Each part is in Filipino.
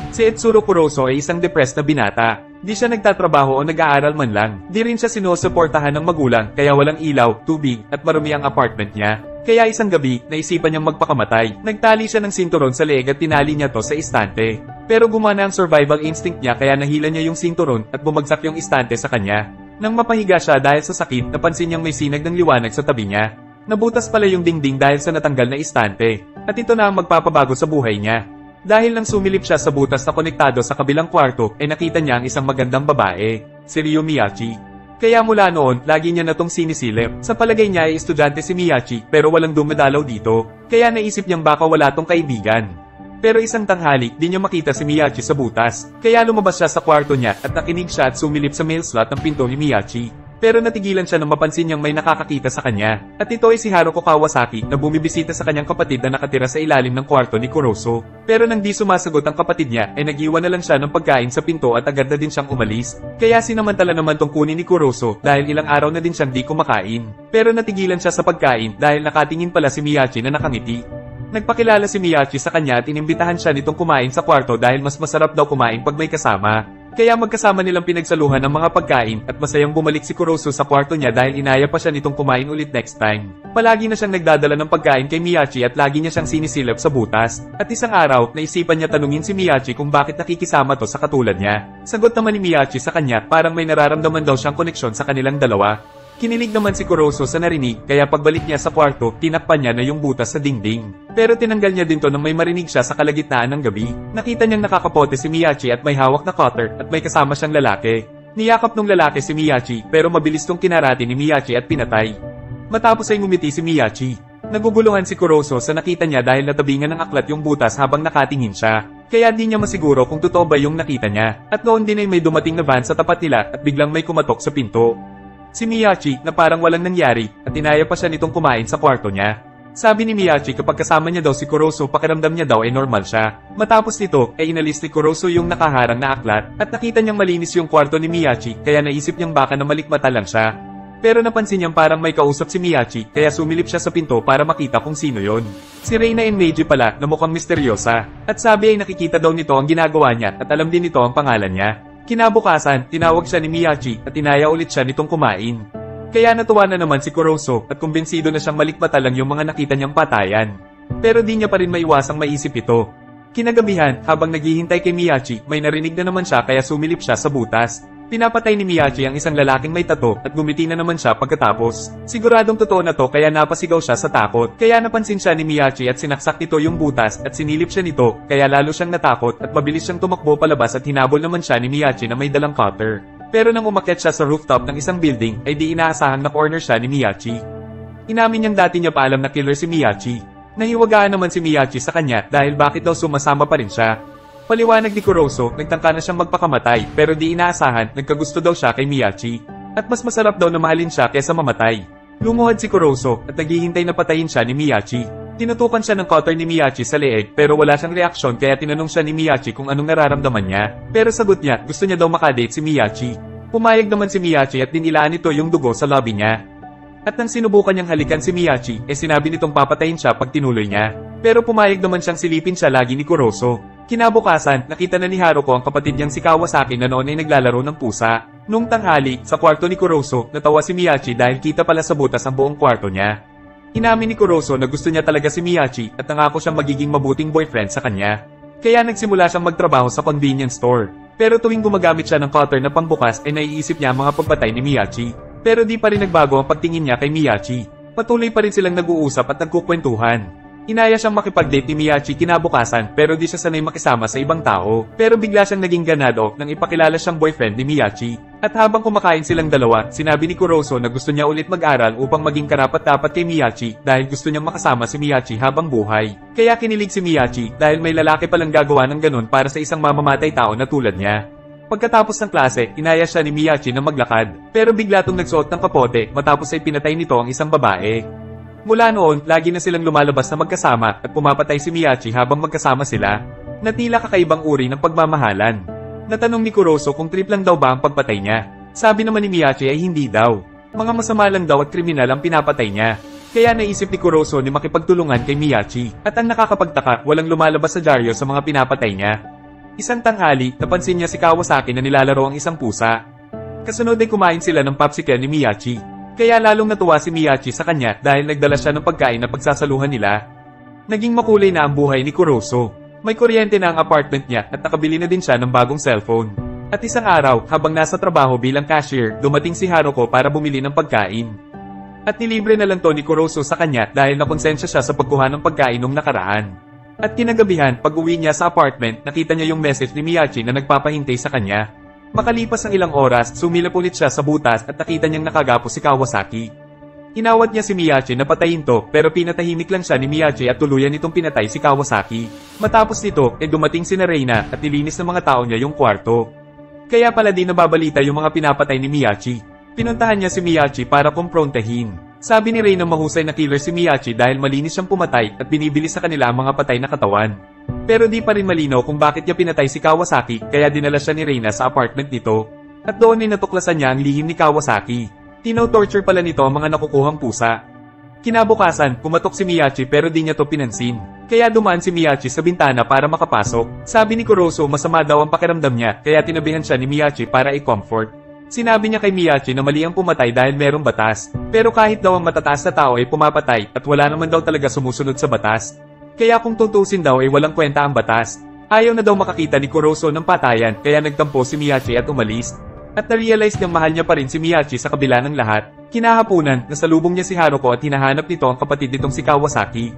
Si Etsuro Kuroso ay isang depressed na binata. Di siya nagtatrabaho o nag-aaral man lang. Di rin siya sinusuportahan ng magulang kaya walang ilaw, tubig, at marumi ang apartment niya. Kaya isang gabi, naisipan niyang magpakamatay. Nagtali siya ng sinturon sa leeg at tinali niya to sa istante. Pero gumana ang survival instinct niya kaya nahila niya yung sinturon at bumagsak yung istante sa kanya. Nang mapahiga siya dahil sa sakit, napansin niyang may sinag ng liwanag sa tabi niya. Nabutas pala yung dingding dahil sa natanggal na istante. At ito na ang magpapabago sa buhay niya. Dahil nang sumilip siya sa butas na konektado sa kabilang kwarto, ay nakita niya ang isang magandang babae, si Ryo Miyachi. Kaya mula noon, lagi niya na tong sinisilip. Sa palagay niya ay estudyante si Miyachi, pero walang dumadalaw dito. Kaya naisip niyang baka wala tong kaibigan. Pero isang tanghali, di niya makita si Miyachi sa butas. Kaya lumabas siya sa kwarto niya at nakinig siya at sumilip sa mail slot ng pinto ni Miyachi. Pero natigilan siya nang mapansin niyang may nakakakita sa kanya. At ito ay si Haruko Kawasaki na bumibisita sa kanyang kapatid na nakatira sa ilalim ng kwarto ni Kuroso. Pero nang di sumasagot ang kapatid niya, ay nag-iwan na lang siya ng pagkain sa pinto at agad na din siyang umalis. Kaya sinamantala naman tong kunin ni Kuroso dahil ilang araw na din siyang di kumakain. Pero natigilan siya sa pagkain dahil nakatingin pala si Miyachi na nakangiti. Nagpakilala si Miyachi sa kanya at inimbitahan siya nitong kumain sa kwarto dahil mas masarap daw kumain pag may kasama. Kaya magkasama nilang pinagsaluhan ng mga pagkain at masayang bumalik si Kuroso sa kwarto niya dahil inaya pa siya nitong kumain ulit next time. Palagi na siyang nagdadala ng pagkain kay Miyachi at lagi niya siyang sinisilip sa butas. At isang araw, naisipan niya tanungin si Miyachi kung bakit nakikisama to sa katulad niya. Sagot naman ni Miyachi sa kanya parang may nararamdaman daw siyang koneksyon sa kanilang dalawa. Kinilig naman si Kuroso sa narinig kaya pagbalik niya sa kwarto, tinakpan niya na yung butas sa dingding. Pero tinanggal niya din to nang may marinig siya sa kalagitnaan ng gabi. Nakita niyang nakakapote si Miyachi at may hawak na cutter at may kasama siyang lalaki. Niyakap nung lalaki si Miyachi pero mabilis tong kinarati ni Miyachi at pinatay. Matapos ay ngumiti si Miyachi. Naguguluhan si Kuroso sa nakita niya dahil natabingan ng aklat yung butas habang nakatingin siya. Kaya di niya masiguro kung totoo ba yung nakita niya. At noon din ay may dumating na van sa tapat nila at biglang may kumatok sa pinto. Si Miyachi na parang walang nangyari at inaya pa siya nitong kumain sa kwarto niya. Sabi ni Miyachi kapag kasama niya daw si Kuroso pakiramdam niya daw ay normal siya. Matapos nito ay inalis ni Kuroso yung nakaharang na aklat at nakita niyang malinis yung kwarto ni Miyachi kaya naisip niyang baka na malikmata lang siya. Pero napansin niyang parang may kausap si Miyachi kaya sumilip siya sa pinto para makita kung sino yon. Si Reina Enmeiji pala na mukhang misteryosa at sabi ay nakikita daw nito ang ginagawa niya at alam din nito ang pangalan niya. Kinabukasan, tinawag siya ni Miyachi at inaya ulit siya nitong kumain. Kaya natuwa na naman si Kuroso at kumbinsido na siyang malikmata lang yung mga nakita niyang patayan. Pero di niya pa rin maiwasang maisip ito. Kinagabihan, habang naghihintay kay Miyachi, may narinig na naman siya kaya sumilip siya sa butas. Pinapatay ni Miyachi ang isang lalaking may tato at gumiti na naman siya pagkatapos. Siguradong totoo na to kaya napasigaw siya sa takot. Kaya napansin siya ni Miyachi at sinaksak nito yung butas at sinilip siya nito kaya lalo siyang natakot at mabilis siyang tumakbo palabas at hinabol naman siya ni Miyachi na may dalang cutter. Pero nang umakyat siya sa rooftop ng isang building ay di inaasahang na corner siya ni Miyachi. Inamin niyang dati niya pa alam na killer si Miyachi. Nahiwagaan naman si Miyachi sa kanya dahil bakit daw sumasama pa rin siya. Paliwanag ni Kuroso, nagtangka na siyang magpakamatay pero di inaasahan, nagkagusto daw siya kay Miyachi. At mas masarap daw na mahalin siya kesa mamatay. Lumuhad si Kuroso at naghihintay na patayin siya ni Miyachi. Tinutukan siya ng cutter ni Miyachi sa leeg pero wala siyang reaksyon kaya tinanong siya ni Miyachi kung anong nararamdaman niya. Pero sagot niya, gusto niya daw makadate si Miyachi. Pumayag naman si Miyachi at dinilaan nito yung dugo sa lobby niya. At nang sinubukan niyang halikan si Miyachi, sinabi nitong papatayin siya pag tinuloy niya. Pero pumayag naman siyang silipin siya lagi ni Kuroso. Kinabukasan, nakita na ni Haruko ang kapatid niyang si Kawasaki na noon ay naglalaro ng pusa. Nung tanghali, sa kwarto ni Kuroso, natawa si Miyachi dahil kita pala sa butas ang buong kwarto niya. Inamin ni Kuroso na gusto niya talaga si Miyachi at nangako siyang magiging mabuting boyfriend sa kanya. Kaya nagsimula siyang magtrabaho sa convenience store. Pero tuwing gumagamit siya ng cutter na pangbukas ay naiisip niya ang mga pagpatay ni Miyachi. Pero di pa rin nagbago ang pagtingin niya kay Miyachi. Patuloy pa rin silang nag-uusap at nagkukwentuhan. Inaya siyang makipag-date ni Miyachi kinabukasan pero di siya sanay makisama sa ibang tao. Pero bigla siyang naging ganado nang ipakilala siyang boyfriend ni Miyachi. At habang kumakain silang dalawa, sinabi ni Kuroso na gusto niya ulit mag-aral upang maging karapat-dapat kay Miyachi dahil gusto niyang makasama si Miyachi habang buhay. Kaya kinilig si Miyachi dahil may lalaki palang gagawa ng ganun para sa isang mamamatay tao na tulad niya. Pagkatapos ng klase, inaya siya ni Miyachi na maglakad. Pero bigla tong nagsuot ng kapote matapos ay pinatay nito ang isang babae. Mula noon, lagi na silang lumalabas na magkasama at pumapatay si Miyachi habang magkasama sila. Na tila kakaibang uri ng pagmamahalan. Natanong ni Kuroso kung trip lang daw ba ang pagpatay niya. Sabi naman ni Miyachi ay hindi daw. Mga masama lang daw at kriminal ang pinapatay niya. Kaya naisip ni Kuroso ni makipagtulungan kay Miyachi. At ang nakakapagtaka, walang lumalabas sa dyaryo sa mga pinapatay niya. Isang tanghali, napansin niya si Kawasaki na nilalaro ang isang pusa. Kasunod ay kumain sila ng popsicle ni Miyachi. Kaya lalong natuwa si Miyachi sa kanya dahil nagdala siya ng pagkain na pagsasaluhan nila. Naging makulay na ang buhay ni Kuroso. May kuryente na ang apartment niya at nakabili na din siya ng bagong cellphone. At isang araw, habang nasa trabaho bilang cashier, dumating si Haruko para bumili ng pagkain. At nilibre na lang to ni Kuroso sa kanya dahil nakonsensya siya sa pagkuha ng pagkain nung nakaraan. At kinagabihan, pag uwi niya sa apartment, nakita niya yung message ni Miyachi na nagpapahintay sa kanya. Makalipas ang ilang oras, sumilap ulit siya sa butas at nakita niyang nakagapo si Kawasaki. Inawat niya si Miyachi na patayin to, pero pinatahimik lang siya ni Miyachi at tuluyan nitong pinatay si Kawasaki. Matapos nito, dumating si Reina at nilinis ng mga tao niya yung kwarto. Kaya pala di nababalita yung mga pinapatay ni Miyachi. Pinuntahan niya si Miyachi para kumprontahin. Sabi ni Reina mahusay na killer si Miyachi dahil malinis siyang pumatay at binibili sa kanila ang mga patay na katawan. Pero di pa rin malinaw kung bakit niya pinatay si Kawasaki kaya dinala siya ni Reina sa apartment nito. At doon ay natuklasan niya ang lihim ni Kawasaki. Tino-torture pala nito ang mga nakukuhang pusa. Kinabukasan, pumatok si Miyachi pero di niya to pinansin. Kaya dumaan si Miyachi sa bintana para makapasok. Sabi ni Kuroso masama daw ang pakiramdam niya kaya tinabihan siya ni Miyachi para i-comfort. Sinabi niya kay Miyachi na mali ang pumatay dahil merong batas. Pero kahit daw ang matataas na tao ay pumapatay at wala naman daw talaga sumusunod sa batas. Kaya kung tutusin daw ay walang kwenta ang batas. Ayaw na daw makakita ni Kuroso ng patayan kaya nagtampo si Miyachi at umalis. At na-realize niyang mahal niya pa rin si Miyachi sa kabila ng lahat. Kinahapunan, nasalubong niya si Haruko at hinahanap nito ang kapatid nitong si Kawasaki.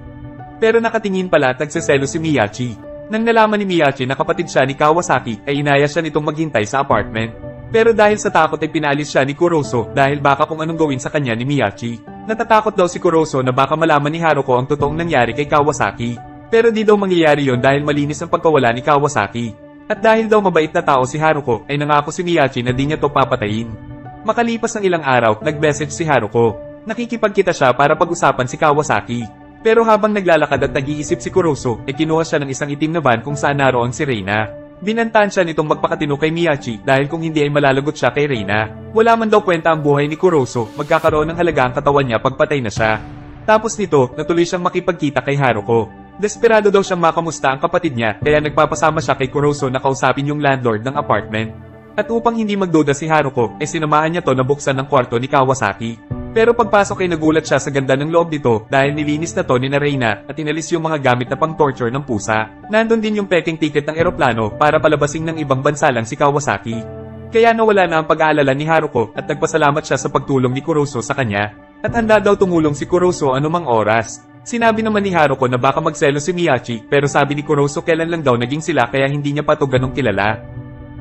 Pero nakatingin pala at nagsaselo si Miyachi. Nang nalaman ni Miyachi na kapatid siya ni Kawasaki ay inaya siya nitong maghintay sa apartment. Pero dahil sa takot ay pinalis siya ni Kuroso dahil baka kung anong gawin sa kanya ni Miyachi. Natatakot daw si Kuroso na baka malaman ni Haruko ang totoong nangyari kay Kawasaki. Pero di daw mangyayari yon dahil malinis ang pagkawala ni Kawasaki. At dahil daw mabait na tao si Haruko ay nangako si Miyachi na di niya to papatayin. Makalipas ng ilang araw, nag-message si Haruko. Nakikipagkita siya para pag-usapan si Kawasaki. Pero habang naglalakad at nag-iisip si Kuroso, kinuha siya ng isang itim na van kung saan naroon si Reina. Binantaan siya nitong magpakatino kay Miyachi dahil kung hindi ay malalagot siya kay Reina. Wala man daw kwenta ang buhay ni Kuroso, magkakaroon ng halaga ang katawan niya pagpatay na siya. Tapos nito, natuloy siyang makipagkita kay Haruko. Desperado daw siyang makamusta ang kapatid niya kaya nagpapasama siya kay Kuroso na kausapin yung landlord ng apartment. At upang hindi magduda si Haruko, ay sinamahan niya to na buksan ng kwarto ni Kawasaki. Pero pagpasok ay nagulat siya sa ganda ng loob nito dahil nilinis na to ni Reina at inalis yung mga gamit na pang-torture ng pusa. Nandun din yung peking ticket ng eroplano para palabasing ng ibang bansa lang si Kawasaki. Kaya nawala na ang pag-aalala ni Haruko at nagpasalamat siya sa pagtulong ni Kuroso sa kanya. At handa daw tumulong si Kuroso anumang oras. Sinabi naman ni Haruko na baka magselo si Miyachi pero sabi ni Kuroso kailan lang daw naging sila kaya hindi niya pa to ganong kilala.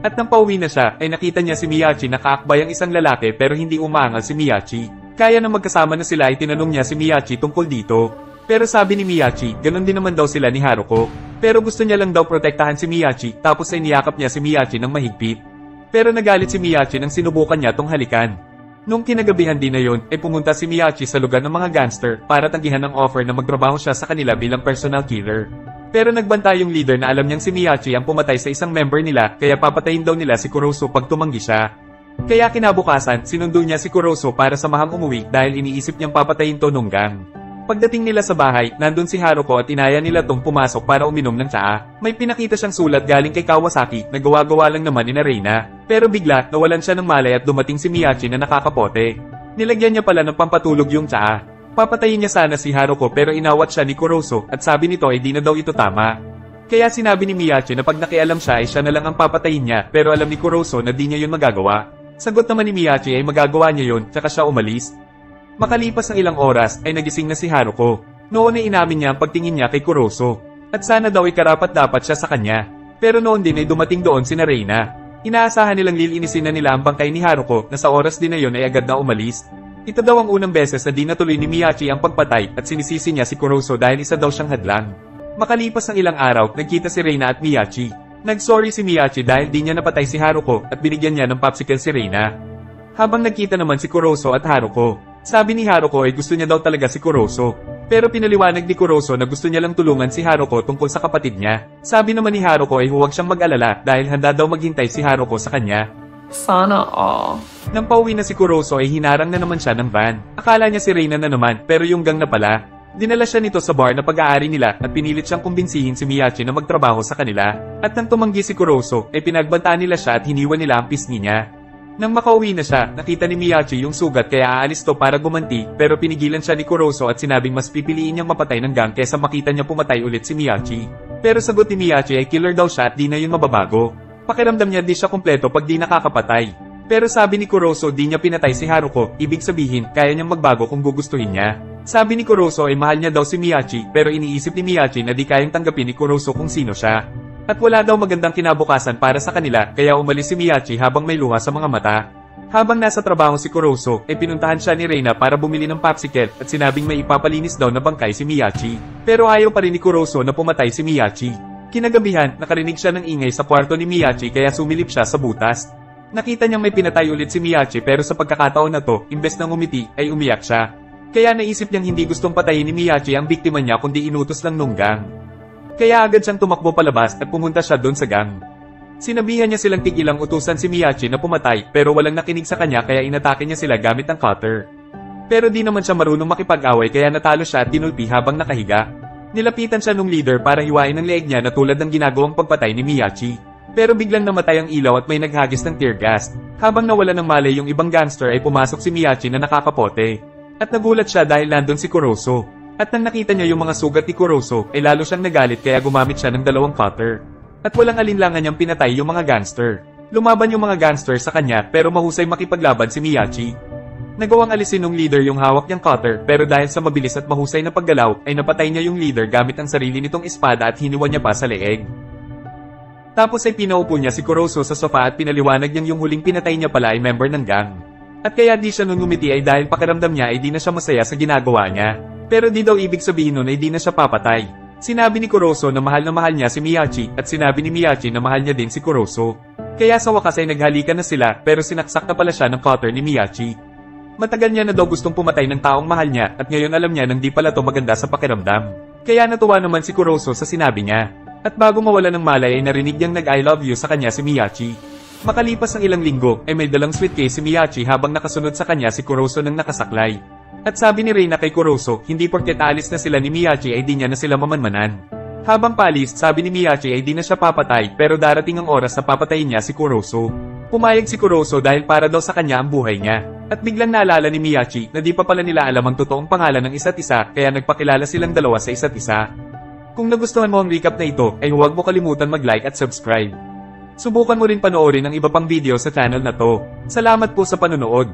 At nang pauwi na siya ay nakita niya si Miyachi na kaakbay ang isang lalaki pero hindi umaangal si Miyachi. Kaya nang magkasama na sila ay tinanong niya si Miyachi tungkol dito. Pero sabi ni Miyachi, ganun din naman daw sila ni Haruko. Pero gusto niya lang daw protektahan si Miyachi tapos ay niyakap niya si Miyachi ng mahigpit. Pero nagalit si Miyachi nang sinubukan niya tong halikan. Nung kinagabihan din na yon, ay pumunta si Miyachi sa lugar ng mga gangster para tanggihan ang offer na magtrabaho siya sa kanila bilang personal killer. Pero nagbanta yung leader na alam niyang si Miyachi ang pumatay sa isang member nila kaya papatayin daw nila si Kuroso pag tumanggi siya. Kaya kinabukasan, sinundo niya si Kuroso para samahang umuwi dahil iniisip niyang papatayin to nung gang. Pagdating nila sa bahay, nandun si Haruko at inaya nila tong pumasok para uminom ng tsaa. May pinakita siyang sulat galing kay Kawasaki na gawa-gawa lang naman ni Reina. Pero bigla, nawalan siya ng malay at dumating si Miyachi na nakakapote. Nilagyan niya pala ng pampatulog yung tsaa. Papatayin niya sana si Haruko pero inawat siya ni Kuroso at sabi nito ay di na daw ito tama. Kaya sinabi ni Miyachi na pag nakialam siya ay siya na lang ang papatayin niya pero alam ni Kuroso na di niya yun magagawa. Sagot naman ni Miyachi ay magagawa niya yun tsaka siya umalis. Makalipas ng ilang oras ay nagising na si Haruko. Noon ay inamin niya ang pagtingin niya kay Kuroso. At sana daw ay karapat-dapat siya sa kanya. Pero noon din ay dumating doon si Reina. Inaasahan nilang lilinisin na nila ang bangkay ni Haruko na sa oras din na yun ay agad na umalis. Ito daw ang unang beses na di natuloy ni Miyachi ang pagpatay at sinisisi niya si Kuroso dahil isa daw siyang hadlang. Makalipas ng ilang araw, nagkita si Reina at Miyachi. Nag-sorry si Miyachi dahil di niya napatay si Haruko at binigyan niya ng popsicle si Reina. Habang nagkita naman si Kuroso at Haruko. Sabi ni Haruko ay gusto niya daw talaga si Kuroso. Pero pinaliwanag ni Kuroso na gusto niya lang tulungan si Haruko tungkol sa kapatid niya. Sabi naman ni Haruko ay huwag siyang mag-alala dahil handa daw maghintay si Haruko sa kanya. Sana all. Nang pauwi na si Kuroso ay hinarang na naman siya ng van. Akala niya si Reina na naman pero yung gang na pala. Dinala siya nito sa bar na pag-aari nila at pinilit siyang kumbinsihin si Miyachi na magtrabaho sa kanila. At nang tumanggi si Kuroso, ay pinagbantaan nila siya at hiniwan nila ang pisngi niya. Nang makauwi na siya, nakita ni Miyachi yung sugat kaya aalis to para gumanti pero pinigilan siya ni Kuroso at sinabing mas pipiliin niyang mapatay ng gang kesa makita niya pumatay ulit si Miyachi. Pero sagot ni Miyachi ay killer daw siya at di na yun mababago. Pakiramdam niya di siya kumpleto pag di nakakapatay. Pero sabi ni Kuroso di niya pinatay si Haruko, ibig sabihin kaya niyang magbago kung gugustuhin niya. Sabi ni Kuroso ay mahal niya daw si Miyachi pero iniisip ni Miyachi na di kayang tanggapin ni Kuroso kung sino siya. At wala daw magandang kinabukasan para sa kanila kaya umalis si Miyachi habang may luha sa mga mata. Habang nasa trabaho si Kuroso, ay pinuntahan siya ni Reina para bumili ng popsicle at sinabing may ipapalinis daw na bangkay si Miyachi. Pero ayaw pa rin ni Kuroso na pumatay si Miyachi. Kinagabihan, nakarinig siya ng ingay sa kwarto ni Miyachi kaya sumilip siya sa butas. Nakita niyang may pinatay ulit si Miyachi pero sa pagkakataon na to, imbes na ngumiti, ay umiyak siya. Kaya naisip niyang hindi gustong patayin ni Miyachi ang biktima niya kundi inutos lang nung gang. Kaya agad siyang tumakbo palabas at pumunta siya doon sa gang. Sinabihan niya silang tigilang utusan si Miyachi na pumatay pero walang nakinig sa kanya kaya inatake niya sila gamit ang cutter. Pero di naman siya marunong makipag-away kaya natalo siya at tinulpi habang nakahiga. Nilapitan siya nung leader para hiwain ang leeg niya na tulad ng ginagawang pagpatay ni Miyachi. Pero biglang namatay ang ilaw at may naghagis ng tear gas. Habang nawala ng malay yung ibang gangster ay pumasok si Miyachi na nakakapote. At nagulat siya dahil nandun si Kuroso. At nang nakita niya yung mga sugat ni Kuroso ay lalo siyang nagalit kaya gumamit siya ng dalawang cutter. At walang alinlangan niyang pinatay yung mga gangster. Lumaban yung mga gangster sa kanya pero mahusay makipaglaban si Miyachi. Nagawang alisin ng leader yung hawak niyang cutter pero dahil sa mabilis at mahusay na paggalaw ay napatay niya yung leader gamit ang sarili nitong espada at hiniwan niya pa sa leeg. Tapos ay pinaupo niya si Kuroso sa sofa at pinaliwanag niyang yung huling pinatay niya pala ay member ng gang. At kaya di siya nung ngumiti ay dahil pakiramdam niya ay di na siya masaya sa ginagawa niya. Pero di daw ibig sabihin nun ay di na siya papatay. Sinabi ni Kuroso na mahal niya si Miyachi at sinabi ni Miyachi na mahal niya din si Kuroso. Kaya sa wakas ay naghalikan na sila pero sinaksak na pala siya ng cutter ni Miyachi. Matagal niya na daw gustong pumatay ng taong mahal niya at ngayon alam niya nang di pala to maganda sa pakiramdam. Kaya natuwa naman si Kuroso sa sinabi niya. At bago mawala ng malay ay narinig niyang nag-I love you sa kanya si Miyachi. Makalipas ang ilang linggo ay may dalang sweet case si Miyachi habang nakasunod sa kanya si Kuroso nang nakasaklay. At sabi ni Reina kay Kuroso, hindi porket alis na sila ni Miyachi ay di niya na sila mamanmanan. Habang palis, sabi ni Miyachi ay di na siya papatay pero darating ang oras na papatayin niya si Kuroso. Pumayag si Kuroso dahil para daw sa kanya ang buhay niya. At biglang naalala ni Miyachi na di pa pala nila alam ang totoong pangalan ng isa't isa kaya nagpakilala silang dalawa sa isa't isa. Kung nagustuhan mo ang recap na ito ay huwag mo kalimutan mag-like at subscribe. Subukan mo rin panoorin ang iba pang video sa channel na to. Salamat po sa panonood.